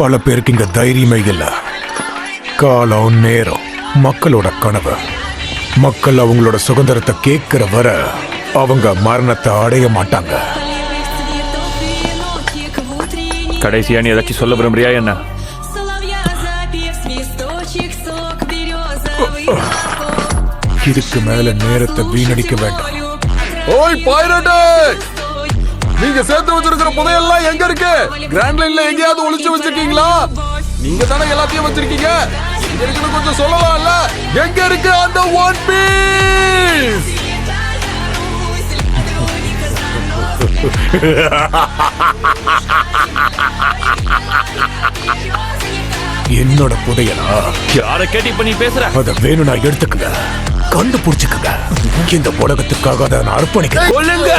பல பேருக்கு இங்க தைரியமே இல்ல. காலம் நேரம் மக்களோட கனவு. மக்கள் அவங்களோட சுதந்திரத்தை கேட்கிற வர அவங்க மரணத்தை அடைய மாட்டாங்க. கடைசியா நீ ஏதாச்சும் சொல்ல விரும்புறியா என்ன? இதுக்கு மேல நேரத்தை வீணடிக்க வேண்டாம். ஓய் பைரட்டே, நீங்க சேர்த்து வச்சிருக்கிற புதையெல்லாம் எங்க இருக்கு? கிராண்ட் லைன்ல எங்கேயாவது ஒளிச்சு வச்சிருக்கீங்களா? நீங்க தானே எல்லாத்தையும் வச்சிருக்கீங்க. எங்க இருக்குன்னு கொஞ்சம் சொல்லலாம்ல? எங்க இருக்கு அந்த ஒன் பீஸ்? என்னோட புதையலா? யார கேட்டு இப்ப நீ பேசுற? அத வேணும்னா எடுத்துக்கங்க, கண்டுபிடிச்சுக்கங்க. இந்த உலகத்துக்காக அதை நான் அர்ப்பணிக்கிறேன். கொல்லுங்க!